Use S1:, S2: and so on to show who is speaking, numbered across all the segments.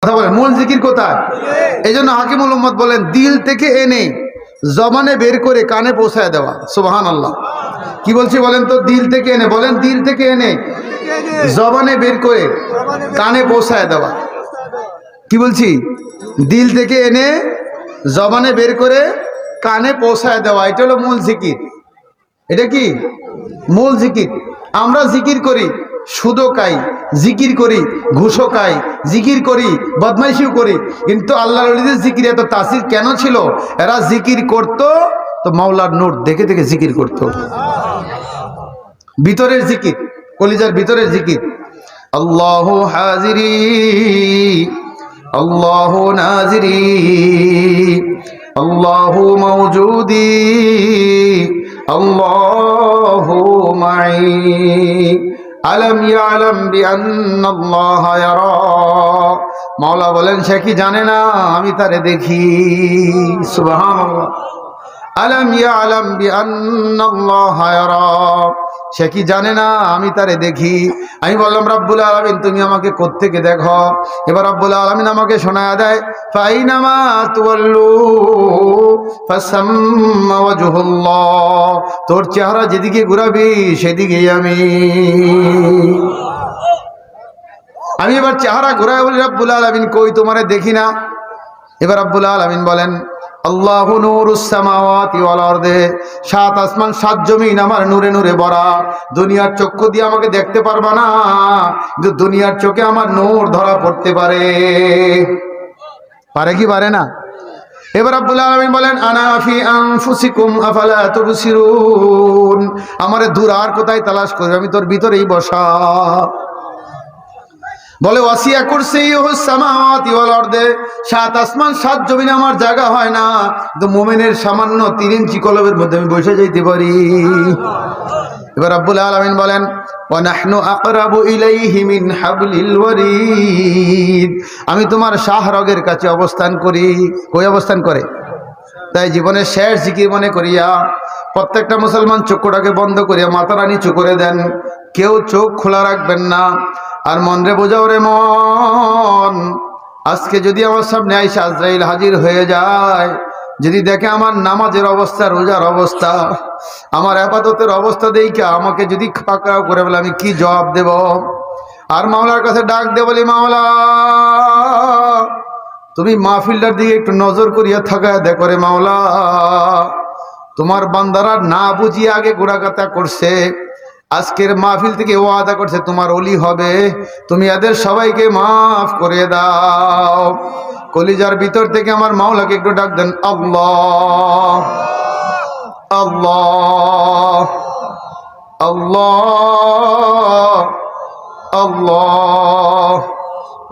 S1: কথা বলেন, মূল জিকির কোথায়? এই জন্য হাকিমুল উম্মত বলেন দিল থেকে এনে জবানে বের করে কানে পৌঁছায় দেওয়া। সুবহানাল্লাহ। কি বলছি বলেন তো? দিল থেকে এনে, বলেন দিল থেকে এনে জবানে বের করে কানে পৌঁছায় দেওয়া। কি বলছি? দিল থেকে এনে জবানে বের করে কানে পৌঁছায় দেওয়া, এটা হলো মূল জিকির। এটা কি মূল জিকির? আমরা জিকির করি, সুদও খাই, জিকির করি, ঘুষও খাই, জিকির করি, বদমাইশিও করি, কিন্তু আল্লাহর ওলিদের জিকির এত তাসির কেন ছিল? এরা জিকির করত তো মাওলার নূর দেখে দেখে জিকির করত। ভিতরের জিকির, কলিজার ভিতরের জিকির। আল্লাহু হাজিরি, আল্লাহু নাজিরি, আল্লাহু মাওজুদি, আল্লাহু মাই, আলম ইয়ালাম বিআন্নাল্লাহ ইয়ারা। মাওলা বলেন সে কি জানে না আমি তারে দেখি। সুবহানাল্লাহ। আলম ইয়ালাম বিআন্নাল্লাহ ইয়ারা, সে কি জানে না আমি তারে দেখি। আমি বললাম রব্বুল আলামিন তুমি আমাকে কোত্থেকে দেখো? এবার রব্বুল আলামিন আমাকে শোনায়া দেয় ফাইনামা তুওয়াল্লু ফাসাম্মা ওয়াজহুল্লাহ, তোর চেহারা যেদিকে ঘুরাবি সেদিকেই আমি এবার চেহারা ঘুরায় বলি রব্বুল আলামিন কই তোমারে দেখি না। এবার রব্বুল আলামিন বলেন আল্লাহু নূরুস সামাওয়াতি ওয়াল আরদে, সাত আসমান সাত জমিন আমার নূরে নূরে ভরা। দুনিয়ার চক্ষু দিয়ে আমাকে দেখতে পারবা না, কিন্তু দুনিয়ার চোখে আমার নূর ধরা পড়তে পারে। পারে কি পারে না? এবার রব্বুল আলামিন বলেন আনা ফি আনফুসিকুম আফালা তুবসিরুন, আমারে দূর আর কোথায় তালাশ করবে, আমি তোর ভিতরেই বসা। বলে ওয়াসিয়া কুরসিয়ুহুস সামাওয়াতি ওয়াল আরদে, সাত আসমান সাত জমিনে আমার জায়গা হয় না, কিন্তু মুমিনের সামান্য 3 ইঞ্চি কলবের মধ্যে আমি বসে যাইতে পারি। এবার রব্বুল আলামিন বলেন ওয়া নাহনু আকরাবু ইলাইহি মিন হাবলিল ওয়ারিদ, আমি তোমার শাহরগের কাছে অবস্থান করি। কই অবস্থান করে? তাই জীবনের শেষ জিকির মনে করিয়া প্রত্যেকটা মুসলমান চক্ষুটাকে বন্ধ করিয়া মাথাটা নিচু করে দেন, কেউ চোখ খোলা রাখবেন না। আর মন রে বোঝাও রে মন, আজকে যদি আমার সামনে আইসা আজরাইল হাজির হয়ে যায়, যদি দেখে আমার নামাজের অবস্থা, রোজার অবস্থা, আমার ইবাদতের অবস্থা দেখে আমাকে যদি পাকড়াও করে বলে আমি কি জবাব দেব? আর মাওলার কাছে ডাক দে বলি মাওলা তুমি মাহফিলটার দিকে একটু নজর করিয়া থাকায় দেখো রে মাওলা, তোমার বান্দারা না বুঝিয়ে আগে গোড়াগাতা করছে, আজকের মাহফিল থেকে ওয়াদা করছে তোমার ওলি হবে, তুমি এদের সবাইকে মাফ করে দাও। কলিজার ভিতর থেকে আমার মাওলাকে একটু ডাক দেন আল্লাহ আল্লাহ আল্লাহ আল্লাহ।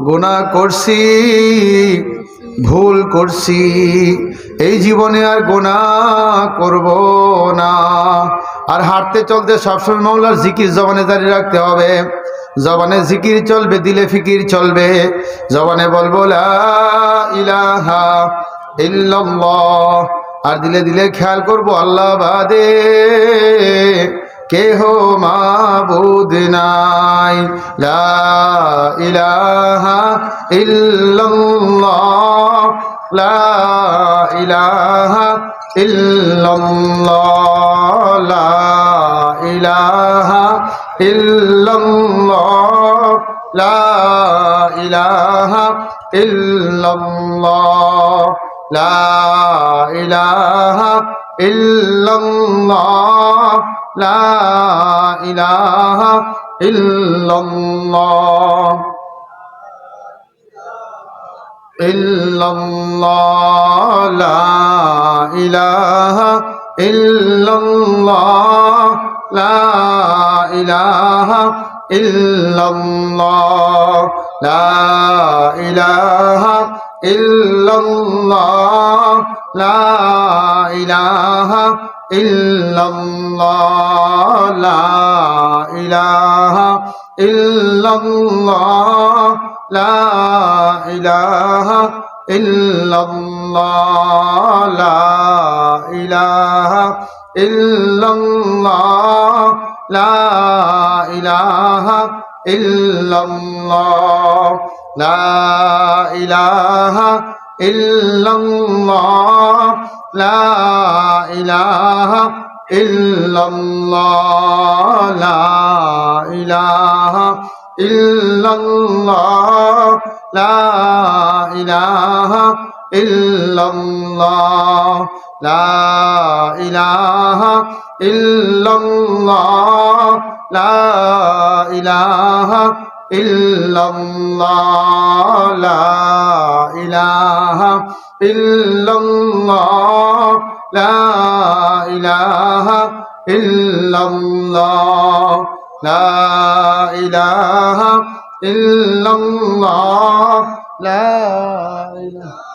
S1: গুনাহ করছি, ভুল করছি, এই জীবনে আর গুনাহ করব না। আর হাঁটতে চলতে সবসময় মাওলার জিকির জবানে জারি রাখতে হবে। জবানে জিকির চলবে, দিলে ফিকির চলবে। জবানে বলবো লা ইলাহা ইল্লাল্লাহ, আর দিলে দিলে খেয়াল করবো আল্লাহ বাদে কেহ মাবুদ নাই। লা ইলাহা ইল্লাল্লাহ, লা ইলাহা ইল্লাল্লাহ, লা ইলাহা ইল্লাল্লাহ, লা ইলাহা ইল্লাল্লাহ, লা ইলাহা ইল্লাল্লাহ, লা ইলাহা ইল্লাল্লাহ, ইল্লাল্লাহ, লা ইলাহা ইল্লাল্লাহ, লা ইলাহা ইল্লাল্লাহ, লা ইলাহা ইল্লাল্লাহ, লা ইলাহা ইল্লাল্লাহ, লা ইলাহা ইল্লাল্লাহ, লা ইলাহা ইল্লাল্লাহ, লা ইলাহা ইল্লাল্লাহ, লা ইলাহা ইল্লাল্লাহ, লা ইলাহা ইল্লাল্লাহ লা ইলাহা ইল্লাল্লাহ লা ইলাহা ইল্লাল্লাহ লা ইলাহা ইল্লাল্লাহ লা ইলাহা ইল্লাল্লাহ লা ইলাহা ইল্লাল্লাহ লা ইলাহা ইল্লাল্লাহ লা ইলাহা ইল্লাল্লাহ লা ইলাহা ইল্লাল্লাহ লা ইলাহা